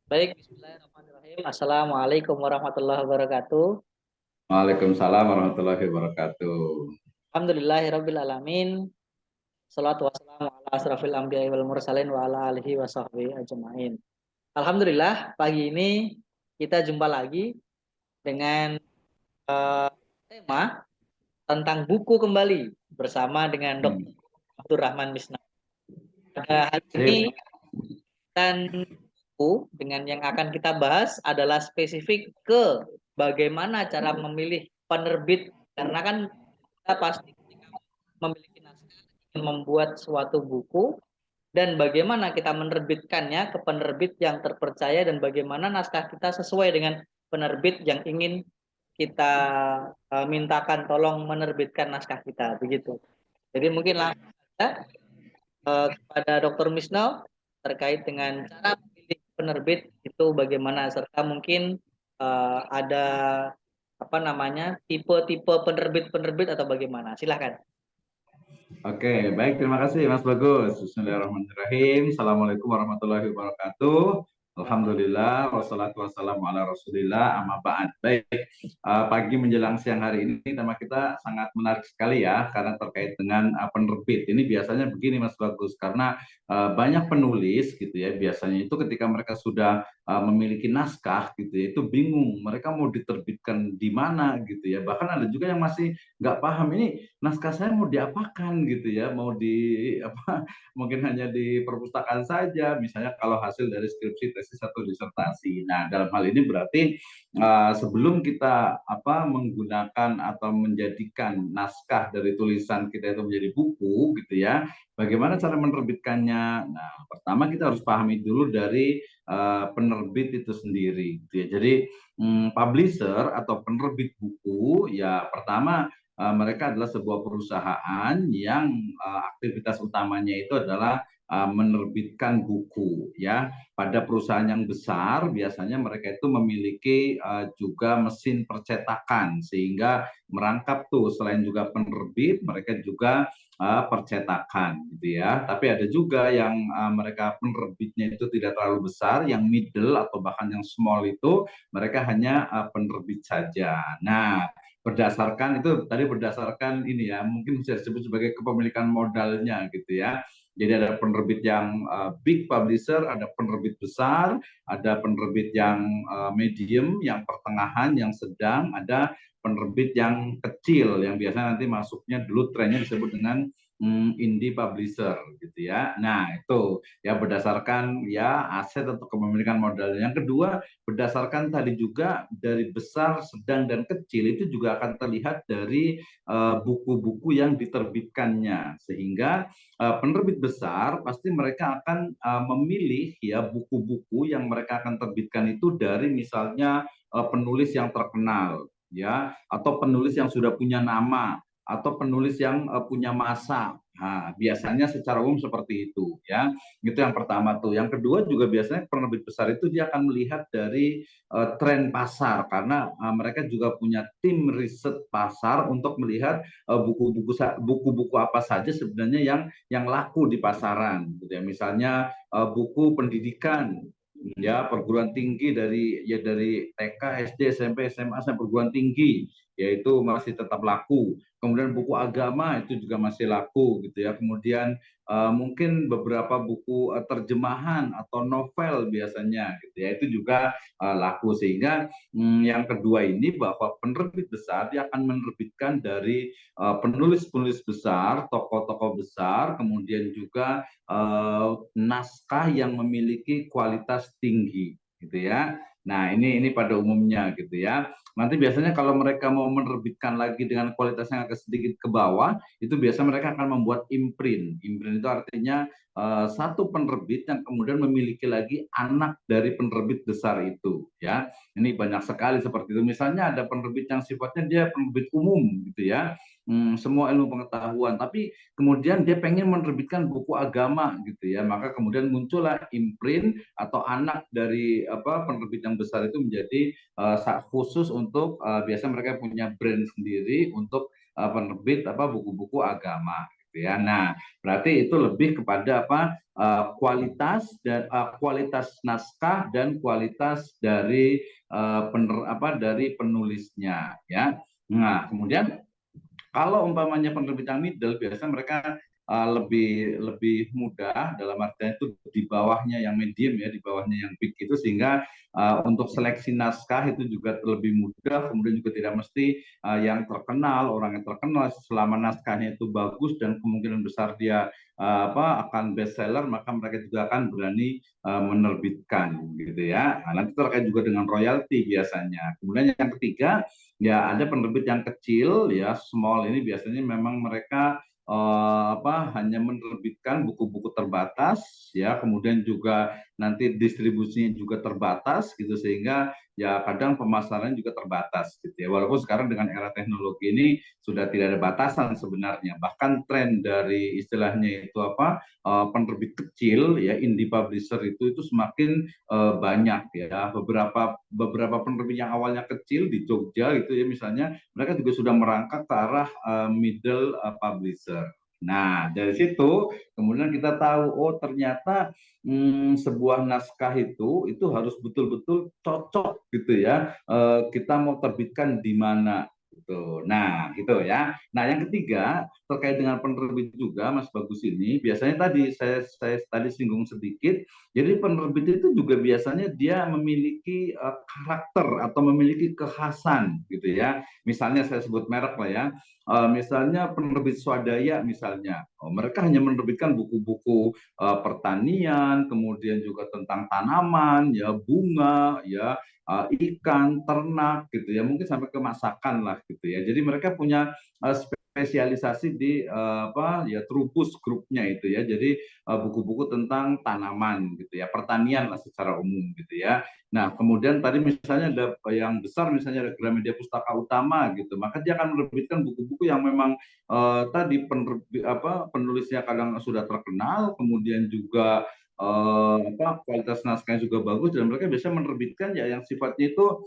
Baik, bismillahirrahmanirrahim. Assalamualaikum warahmatullahi wabarakatuh. Waalaikumsalam warahmatullahi wabarakatuh. Alhamdulillahirabbil alamin. Shalatu wassalamu ala asrafil anbiya'i wal mursalin wa ala alihi wa sahbihi ajmain. Alhamdulillah, pagi ini kita jumpa lagi dengan eh, tema tentang buku kembali bersama dengan Dr. Hmm. Abdul Rahman Misna. Pada hari ini Sip. dan buku dengan yang akan kita bahas adalah spesifik ke bagaimana cara memilih penerbit, karena kan kita pasti ketika memiliki naskah ingin membuat suatu buku dan bagaimana kita menerbitkannya ke penerbit yang terpercaya dan bagaimana naskah kita sesuai dengan penerbit yang ingin kita mintakan tolong menerbitkan naskah kita begitu. Jadi mungkin langsung saja kepada Dr. Misno terkait dengan cara memilih penerbit itu bagaimana, serta mungkin ada apa namanya tipe-tipe penerbit-penerbit atau bagaimana. Silahkan. Oke, baik. Terima kasih, Mas Bagus. Bismillahirrahmanirrahim. Assalamualaikum warahmatullahi wabarakatuh. Alhamdulillah, wassalatu wassalamu ala rasulillah, amma ba'd. Baik, pagi menjelang siang hari ini tema kita sangat menarik sekali ya, karena terkait dengan penerbit. Ini biasanya begini, Mas Bagus, karena banyak penulis gitu ya, biasanya itu ketika mereka sudah memiliki naskah gitu ya, itu bingung mereka mau diterbitkan di mana gitu ya. Bahkan ada juga yang masih nggak paham ini naskah saya mau diapakan gitu ya, mau di apa, mungkin hanya di perpustakaan saja, misalnya kalau hasil dari skripsi, tesis atau disertasi. Nah, dalam hal ini berarti sebelum kita menggunakan atau menjadikan naskah dari tulisan kita itu menjadi buku gitu ya, bagaimana cara menerbitkannya? Nah, pertama kita harus pahami dulu dari penerbit itu sendiri gitu ya. Jadi publisher atau penerbit buku ya, pertama mereka adalah sebuah perusahaan yang aktivitas utamanya itu adalah menerbitkan buku ya. Pada perusahaan yang besar biasanya mereka itu memiliki juga mesin percetakan, sehingga merangkap tuh selain juga penerbit mereka juga percetakan gitu ya. Tapi ada juga yang mereka penerbitnya itu tidak terlalu besar, yang middle atau bahkan yang small itu mereka hanya penerbit saja. Nah, berdasarkan itu tadi, berdasarkan ini ya, mungkin bisa disebut sebagai kepemilikan modalnya gitu ya. Jadi ada penerbit yang big publisher, ada penerbit besar, ada penerbit yang medium, yang pertengahan, yang sedang, ada penerbit yang kecil yang biasanya nanti masuknya dulu trennya disebut dengan indie publisher gitu ya. Nah, itu ya berdasarkan ya aset atau kepemilikan modal. Yang kedua, berdasarkan tadi juga dari besar, sedang, dan kecil itu juga akan terlihat dari buku-buku yang diterbitkannya. Sehingga penerbit besar pasti mereka akan memilih ya buku-buku yang mereka akan terbitkan itu dari misalnya penulis yang terkenal ya, atau penulis yang sudah punya nama, atau penulis yang punya masa. Nah, biasanya secara umum seperti itu ya. Itu yang pertama tuh. Yang kedua juga biasanya penerbit besar itu dia akan melihat dari tren pasar, karena mereka juga punya tim riset pasar untuk melihat buku-buku apa saja sebenarnya yang laku di pasaran gitu ya. Misalnya buku pendidikan ya, perguruan tinggi dari TK, SD, SMP, SMA sampai perguruan tinggi, yaitu masih tetap laku. Kemudian buku agama itu juga masih laku gitu ya. Kemudian mungkin beberapa buku terjemahan atau novel biasanya gitu ya, itu juga laku. Sehingga yang kedua ini, bahwa penerbit besar dia akan menerbitkan dari penulis-penulis besar, tokoh-tokoh besar, kemudian juga naskah yang memiliki kualitas tinggi gitu ya. Nah, ini pada umumnya gitu ya. Nanti biasanya kalau mereka mau menerbitkan lagi dengan kualitas yang agak sedikit ke bawah, itu biasa mereka akan membuat imprint. Imprint itu artinya satu penerbit yang kemudian memiliki lagi anak dari penerbit besar itu ya. Ini banyak sekali seperti itu. Misalnya ada penerbit yang sifatnya dia penerbit umum gitu ya, semua ilmu pengetahuan, tapi kemudian dia pengen menerbitkan buku agama gitu ya, maka kemudian muncullah imprint atau anak dari penerbit yang besar itu menjadi khusus untuk biasa mereka punya brand sendiri untuk penerbit buku-buku agama. gitu ya. Nah, berarti itu lebih kepada apa? Kualitas dan kualitas naskah dan kualitas dari dari penulisnya ya. Nah, kemudian kalau umpamanya penerbitan middle, biasanya mereka lebih lebih mudah dalam artian itu di bawahnya yang medium ya, di bawahnya yang big itu, sehingga untuk seleksi naskah itu juga lebih mudah. Kemudian juga tidak mesti yang terkenal, orang yang terkenal, selama naskahnya itu bagus dan kemungkinan besar dia akan bestseller, maka mereka juga akan berani menerbitkan gitu ya. Nah, nanti terkait juga dengan royalti biasanya. Kemudian yang ketiga, ya ada penerbit yang kecil ya, small, ini biasanya memang mereka hanya menerbitkan buku-buku terbatas ya, kemudian juga nanti distribusinya juga terbatas gitu, sehingga ya kadang pemasaran juga terbatas gitu ya. Walaupun sekarang dengan era teknologi ini sudah tidak ada batasan sebenarnya, bahkan tren dari istilahnya itu penerbit kecil ya, indie publisher itu semakin banyak ya. Beberapa penerbit yang awalnya kecil di Jogja gitu ya misalnya, mereka juga sudah merangkak ke arah middle publisher. Nah, dari situ kemudian kita tahu, oh ternyata sebuah naskah itu harus betul-betul cocok gitu ya. Kita mau terbitkan di mana gitu. Nah, gitu ya. Nah, yang ketiga terkait dengan penerbit juga, Mas Bagus, ini biasanya tadi saya tadi singgung sedikit. Jadi penerbit itu juga biasanya dia memiliki karakter atau memiliki kekhasan gitu ya. Misalnya saya sebut merek lah ya. Misalnya penerbit Swadaya misalnya, mereka hanya menerbitkan buku-buku pertanian, kemudian juga tentang tanaman, ya bunga, ya ikan, ternak gitu ya, mungkin sampai ke masakan lah gitu ya. Jadi mereka punya spesialisasi di ya Trubus grupnya itu ya. Jadi buku-buku tentang tanaman gitu ya, pertanian lah secara umum gitu ya. Nah, kemudian tadi misalnya ada yang besar, misalnya ada Gramedia Pustaka Utama gitu, maka dia akan menerbitkan buku-buku yang memang tadi penulisnya kadang sudah terkenal, kemudian juga kualitas naskahnya juga bagus, dan mereka biasanya menerbitkan ya yang sifatnya itu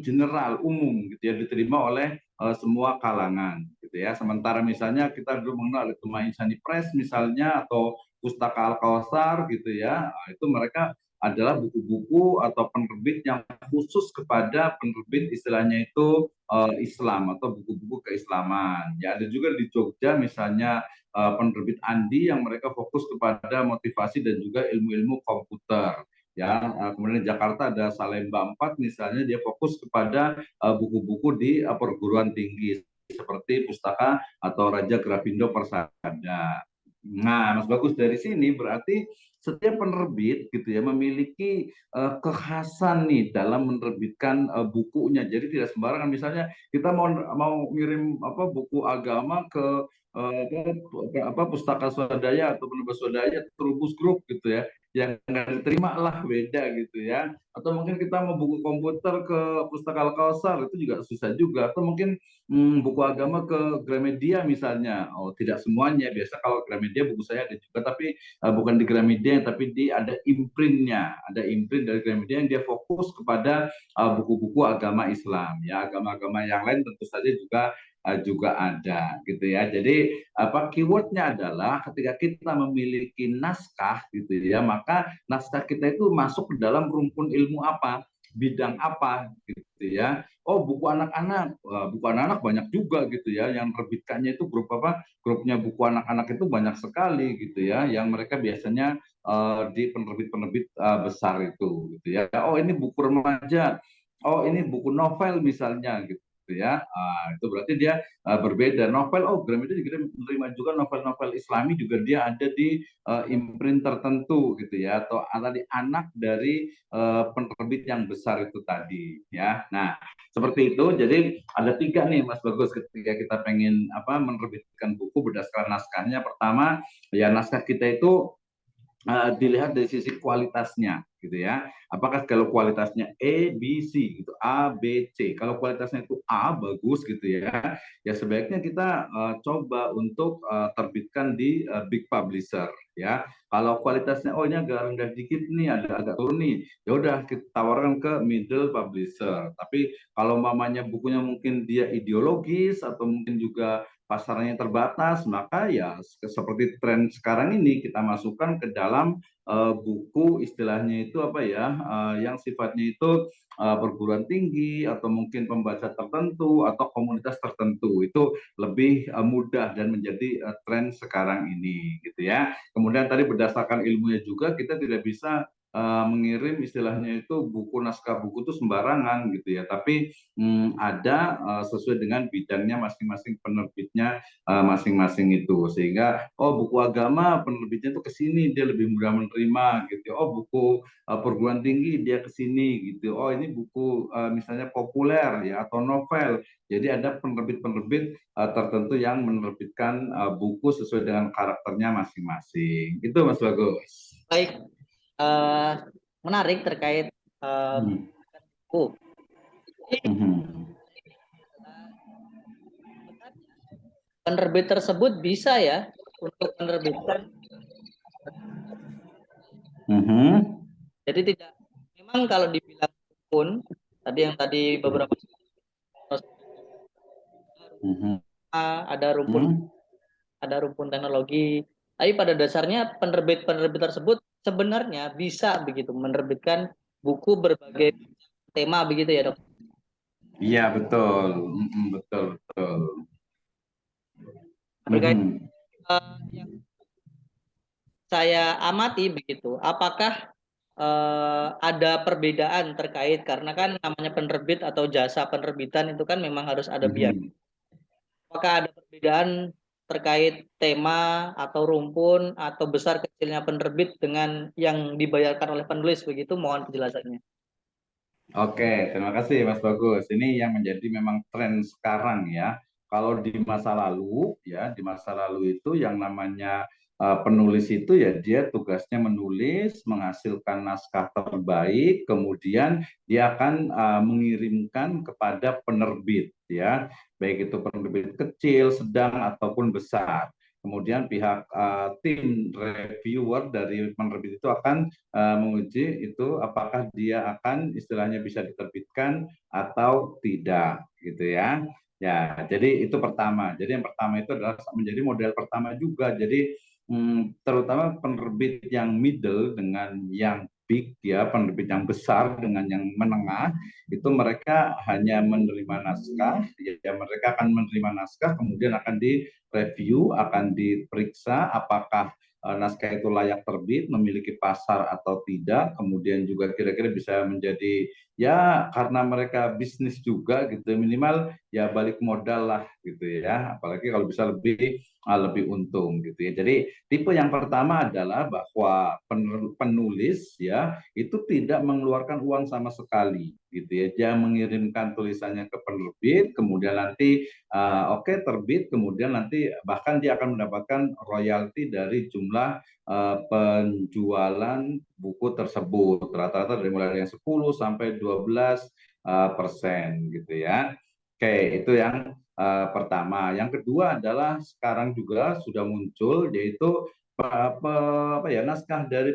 general, umum gitu ya, diterima oleh semua kalangan gitu ya. Sementara misalnya kita dulu mengenal Tuma Insani Press misalnya, atau Pustaka Al-Kausar gitu ya, itu mereka adalah buku-buku atau penerbit yang khusus kepada penerbit istilahnya itu Islam atau buku-buku keislaman. Ya, ada juga di Jogja misalnya penerbit Andi yang mereka fokus kepada motivasi dan juga ilmu-ilmu komputer. Ya, kemudian di Jakarta ada Salemba 4 misalnya, dia fokus kepada buku-buku di perguruan tinggi seperti Pustaka atau Raja Grafindo Persada. Nah, Mas Bagus, dari sini berarti setiap penerbit gitu ya memiliki kekhasan nih dalam menerbitkan bukunya. Jadi tidak sembarangan. Misalnya kita mau ngirim buku agama ke Pustaka Swadaya atau Penerbit Swadaya, Trubus Group gitu ya, yang nggak diterima lah, beda gitu ya. Atau mungkin kita mau buku komputer ke Pustaka Al-Kausar, itu juga susah juga. Atau mungkin buku agama ke Gramedia misalnya. Oh, tidak semuanya. Biasa kalau Gramedia buku saya ada juga, tapi bukan di Gramedia, tapi ada imprintnya. Ada imprint dari Gramedia yang dia fokus kepada buku-buku agama Islam. Ya, agama-agama yang lain tentu saja juga ada gitu ya. Jadi keywordnya adalah ketika kita memiliki naskah gitu ya, maka naskah kita itu masuk ke dalam rumpun ilmu apa, bidang apa gitu ya. Oh, buku anak-anak, buku anak-anak banyak juga gitu ya, yang terbitkannya itu grupnya buku anak-anak itu banyak sekali gitu ya, yang mereka biasanya di penerbit-penerbit besar itu gitu ya. Oh, ini buku remaja, oh ini buku novel misalnya gitu ya. Itu berarti dia berbeda. Novel, oh Gramedia juga menerima juga novel-novel Islami, juga dia ada di imprint tertentu gitu ya, atau tadi anak dari penerbit yang besar itu tadi ya. Nah, seperti itu. Jadi ada tiga nih Mas Bagus ketika kita pengen menerbitkan buku berdasarkan naskahnya. Pertama, ya naskah kita itu dilihat dari sisi kualitasnya gitu ya. Apakah kalau kualitasnya A, B, C gitu, A, B, C. Kalau kualitasnya itu A, bagus gitu ya. Ya sebaiknya kita coba untuk terbitkan di big publisher ya. Kalau kualitasnya oh ini agak rendah dikit nih, agak turun nih, ya udah kita tawarkan ke middle publisher. Tapi kalau mamanya bukunya mungkin dia ideologis atau mungkin juga pasarnya terbatas, maka ya seperti tren sekarang ini kita masukkan ke dalam buku istilahnya itu apa ya, yang sifatnya itu perguruan tinggi atau mungkin pembaca tertentu atau komunitas tertentu, itu lebih mudah dan menjadi tren sekarang ini gitu ya. Kemudian tadi berdasarkan ilmunya juga kita tidak bisa mengirim istilahnya itu buku naskah buku itu sembarangan gitu ya, tapi ada sesuai dengan bidangnya masing-masing penerbitnya masing-masing itu, sehingga oh buku agama penerbitnya itu ke sini dia lebih mudah menerima gitu, oh buku perguruan tinggi dia ke sini gitu, oh ini buku misalnya populer ya atau novel, jadi ada penerbit-penerbit tertentu yang menerbitkan buku sesuai dengan karakternya masing-masing. Itu Mas Bagus. Baik, eh, menarik terkait Hmm. buku. Jadi, Mhm. penerbit tersebut bisa ya untuk menerbitkan. Mhm. Jadi tidak, memang kalau dibilang pun tadi beberapa Mhm. ada rumpun Mhm. teknologi, tapi pada dasarnya penerbit tersebut sebenarnya bisa begitu menerbitkan buku berbagai tema begitu ya, Dok. Iya betul. Mhm, betul betul. Terkait Mhm. yang saya amati begitu, apakah ada perbedaan terkait, karena kan namanya penerbit atau jasa penerbitan itu kan memang harus ada biaya. Mhm. Apakah ada perbedaan terkait tema atau rumpun atau besar kecilnya penerbit dengan yang dibayarkan oleh penulis begitu? Mohon penjelasannya. Oke, terima kasih Mas Bagus. Ini yang menjadi memang tren sekarang ya. Kalau di masa lalu ya, di masa lalu itu yang namanya penulis itu ya dia tugasnya menulis, menghasilkan naskah terbaik, kemudian dia akan mengirimkan kepada penerbit ya, baik itu penerbit kecil, sedang ataupun besar. Kemudian pihak tim reviewer dari penerbit itu akan menguji itu apakah dia akan istilahnya bisa diterbitkan atau tidak gitu ya. Ya, jadi itu pertama. Jadi yang pertama itu adalah menjadi model pertama juga. Jadi terutama penerbit yang middle dengan yang big ya, penerbit yang besar dengan yang menengah, itu mereka hanya menerima naskah, ya mereka akan menerima naskah, kemudian akan direview, akan diperiksa apakah naskah itu layak terbit, memiliki pasar atau tidak, kemudian juga kira-kira bisa menjadi ya karena mereka bisnis juga gitu, minimal ya balik modal lah gitu ya, apalagi kalau bisa lebih untung gitu ya. Jadi tipe yang pertama adalah bahwa penulis ya itu tidak mengeluarkan uang sama sekali gitu ya, dia mengirimkan tulisannya ke penerbit, kemudian nanti oke terbit, kemudian nanti bahkan dia akan mendapatkan royalti dari jumlah penjualan buku tersebut, rata-rata dari mulai yang 10 sampai 12% gitu ya. Oke, itu yang pertama. Yang kedua adalah sekarang juga sudah muncul yaitu apa ya, naskah dari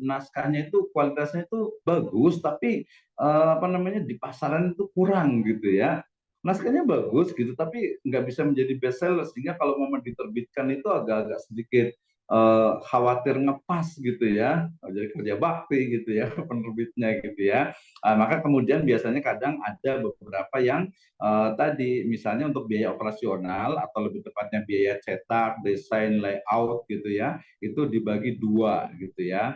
naskahnya itu kualitasnya itu bagus, tapi apa namanya di pasaran itu kurang gitu ya. Naskahnya bagus gitu, tapi nggak bisa menjadi best seller, sehingga kalau mau diterbitkan itu agak-agak sedikit khawatir ngepas gitu ya, jadi kerja bakti gitu ya penerbitnya gitu ya. Maka kemudian biasanya kadang ada beberapa yang tadi misalnya untuk biaya operasional atau lebih tepatnya biaya cetak, desain, layout gitu ya, itu dibagi dua gitu ya.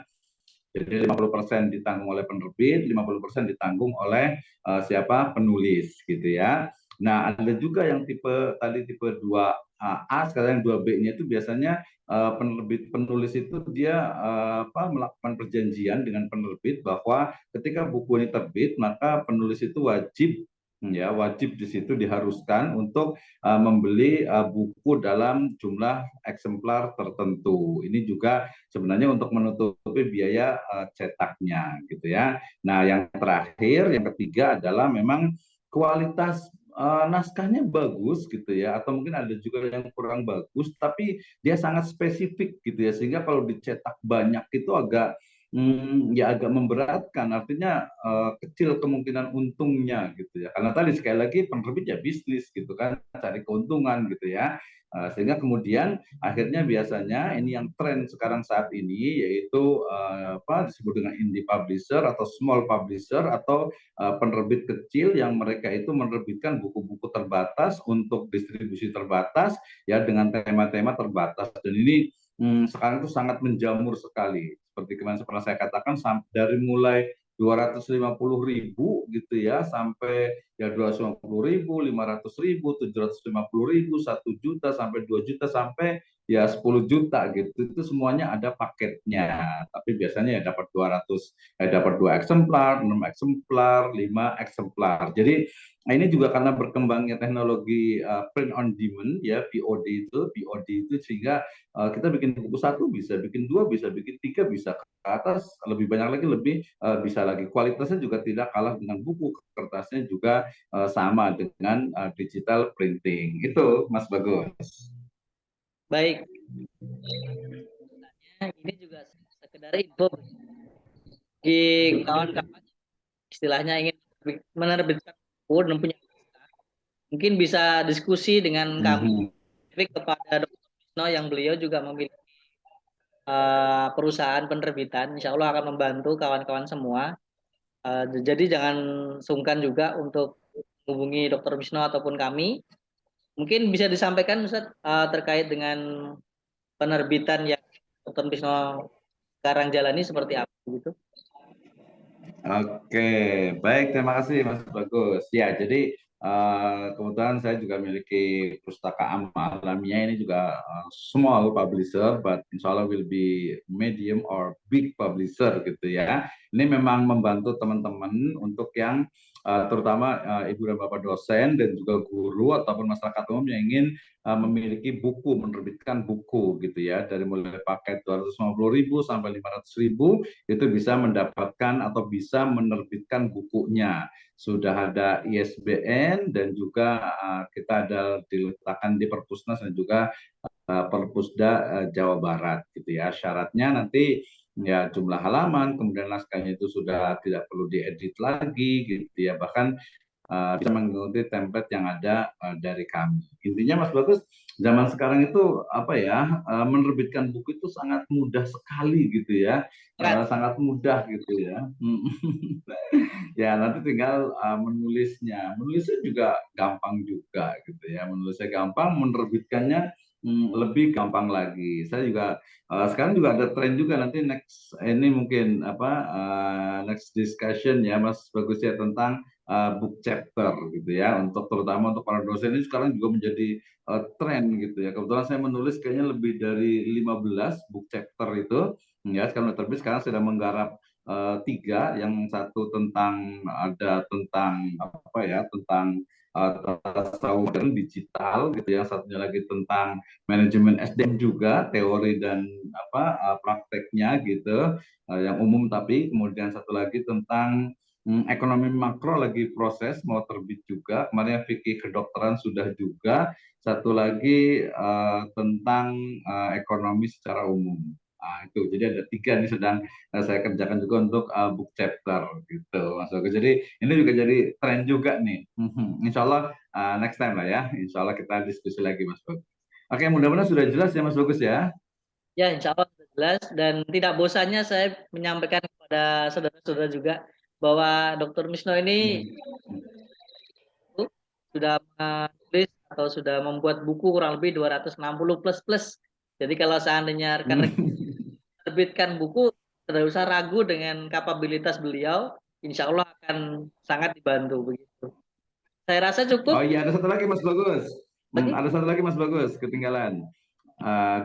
Jadi 50% ditanggung oleh penerbit, 50% ditanggung oleh siapa penulis gitu ya. Nah, ada juga yang tipe tadi tipe 2A, sekarang yang 2B-nya itu biasanya penerbit penulis itu dia melakukan perjanjian dengan penerbit bahwa ketika buku ini terbit, maka penulis itu wajib di situ diharuskan untuk membeli buku dalam jumlah eksemplar tertentu. Ini juga sebenarnya untuk menutupi biaya cetaknya gitu ya. Nah, yang terakhir, yang ketiga adalah memang kualitas naskahnya bagus gitu ya, atau mungkin ada juga yang kurang bagus, tapi dia sangat spesifik gitu ya, sehingga kalau dicetak banyak itu agak ya agak memberatkan. Artinya kecil kemungkinan untungnya gitu ya. Karena tadi sekali lagi penerbit ya bisnis gitu kan, cari keuntungan gitu ya. Sehingga kemudian akhirnya biasanya ini yang tren sekarang saat ini yaitu apa disebut dengan indie publisher atau small publisher atau penerbit kecil yang mereka itu menerbitkan buku-buku terbatas untuk distribusi terbatas ya dengan tema-tema terbatas. Dan ini sekarang itu sangat menjamur sekali. Seperti kemarin pernah saya katakan dari mulai 250.000 gitu ya sampai ya 250.000, 500.000, 750.000, 1 juta sampai 2 juta sampai ya 10 juta gitu. Itu semuanya ada paketnya. Tapi biasanya ya dapat 200, dapat 2 eksemplar, 6 eksemplar, 5 eksemplar. Jadi ini juga karena berkembangnya teknologi print on demand ya POD itu sehingga kita bikin buku satu bisa, bikin dua bisa, bikin tiga bisa, ke atas lebih banyak lagi, lebih bisa lagi. Kualitasnya juga tidak kalah dengan buku, kertasnya juga sama dengan digital printing. Itu Mas Bagus. Baik, ini juga sekedar info bagi kawan-kawan istilahnya ingin menerbitkan buku dan punya naskah. Mungkin bisa diskusi dengan kami Mhm. kepada Dr. Wisno yang beliau juga memiliki perusahaan penerbitan. Insya Allah akan membantu kawan-kawan semua. Jadi jangan sungkan juga untuk menghubungi Dr. Wisno ataupun kami. Mungkin bisa disampaikan Ustaz terkait dengan penerbitan yang Dr. Wisno sekarang jalani seperti apa gitu. Oke, baik, terima kasih Mas Bagus. Ya, jadi kebetulan saya juga memiliki pustaka alamiah ini juga small publisher, but insya Allah will be medium or big publisher gitu ya. Ini memang membantu teman-teman untuk yang terutama ibu dan bapak dosen dan juga guru ataupun masyarakat umum yang ingin memiliki buku, menerbitkan buku gitu ya, dari mulai paket 250.000 sampai 500.000 itu bisa mendapatkan atau bisa menerbitkan bukunya. Sudah ada ISBN dan juga kita ada diletakkan di Perpusnas dan juga Perpusda Jawa Barat gitu ya. Syaratnya nanti ya jumlah halaman, kemudian naskahnya itu sudah tidak perlu diedit lagi gitu ya. Bahkan bisa mengikuti template yang ada dari kami. Intinya Mas Bagus, zaman sekarang itu apa ya, menerbitkan buku itu sangat mudah sekali gitu ya, Ya, sangat mudah gitu ya. Ya nanti tinggal menulisnya juga gampang juga gitu ya, menulisnya gampang, menerbitkannya lebih gampang lagi. Saya juga sekarang juga ada tren juga, nanti next ini mungkin apa next discussion ya Mas Bagus ya tentang book chapter gitu ya, untuk terutama untuk para dosen ini sekarang juga menjadi tren gitu ya. Kebetulan saya menulis kayaknya lebih dari 15 book chapter itu ya, sekarang terbit, sekarang sedang menggarap tiga, yang satu ada tentang apa ya, tentang tasawuf dan digital gitu ya, satunya lagi tentang manajemen SDM juga, teori dan apa prakteknya gitu, yang umum, tapi kemudian satu lagi tentang ekonomi makro lagi proses mau terbit juga, kemarin fikih kedokteran sudah juga, satu lagi tentang ekonomi secara umum. Nah, itu jadi ada tiga nih sedang saya kerjakan juga untuk book chapter gitu Mas Bagus. Jadi ini juga jadi tren juga nih. Insya Allah next time lah ya. Insya Allah kita diskusi lagi Mas Bagus. Oke, mudah-mudahan sudah jelas ya Mas Bagus ya. ya insya Allah sudah jelas dan tidak bosannya saya menyampaikan kepada saudara-saudara juga bahwa Dr. Wisno ini sudah menulis atau sudah membuat buku kurang lebih 260 plus plus. Jadi kalau seandainya rekan-rekan terbitkan buku, tidak usah ragu dengan kapabilitas beliau, insya Allah akan sangat dibantu begitu. Saya rasa Oh cukup iya, ada satu lagi Mas Bagus. lagi. Ada satu lagi Mas Bagus, ketinggalan.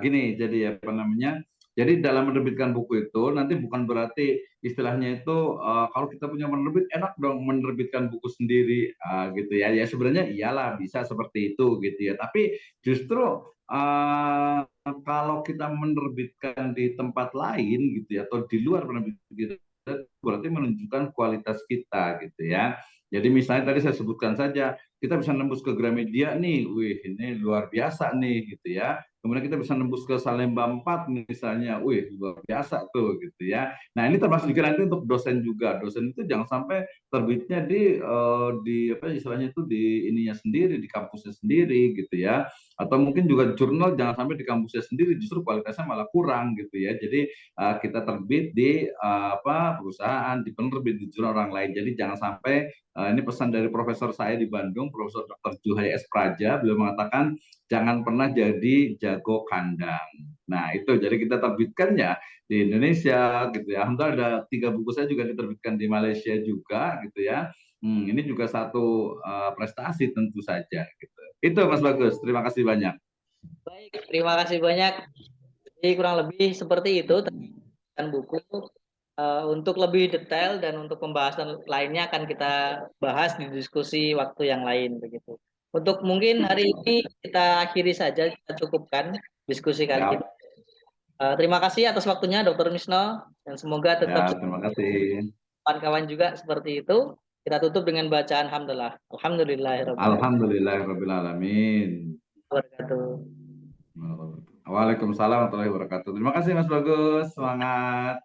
Gini, jadi apa namanya? Jadi dalam menerbitkan buku itu nanti bukan berarti istilahnya itu kalau kita punya penerbit enak dong menerbitkan buku sendiri gitu ya. Ya sebenarnya iyalah bisa seperti itu gitu ya. Tapi justru kalau kita menerbitkan di tempat lain gitu ya atau di luar penerbit kita, berarti menunjukkan kualitas kita gitu ya. Jadi misalnya tadi saya sebutkan saja kita bisa nembus ke Gramedia nih, wih ini luar biasa nih gitu ya. Kemudian kita bisa nembus ke Salemba 4 misalnya, wih luar biasa tuh gitu ya. Nah ini termasuk juga nanti untuk dosen juga. Dosen itu jangan sampai terbitnya di apa istilahnya itu di ininya sendiri, di kampusnya sendiri gitu ya. Atau mungkin juga jurnal jangan sampai di kampusnya sendiri justru kualitasnya malah kurang gitu ya. Jadi kita terbit di apa perusahaan, di penerbit di jurnal orang lain. Jadi jangan sampai ini pesan dari profesor saya di Bandung, Profesor Dr. Juhai S. Praja, beliau mengatakan jangan pernah jadi jago kandang. Nah itu jadi kita terbitkannya di Indonesia gitu ya. Alhamdulillah ada 3 buku saya juga diterbitkan di Malaysia juga gitu ya. Ini juga satu prestasi tentu saja gitu. Itu Mas Bagus, terima kasih banyak. Baik, terima kasih banyak. Jadi kurang lebih seperti itu dan buku. Untuk lebih detail dan untuk pembahasan lainnya akan kita bahas di diskusi waktu yang lain begitu. Untuk mungkin hari ini kita akhiri saja, kita cukupkan diskusi kali kita. Ya, Terima kasih atas waktunya Dr. Misno dan semoga ya tetap terima kasih. kawan-kawan juga seperti itu. Kita tutup dengan bacaan hamdalah. Alhamdulillahirabbil Alhamdulillahirabbil alamin. alamin. Waalaikumsalam warahmatullahi wabarakatuh. Terima kasih Mas Bagus, semangat.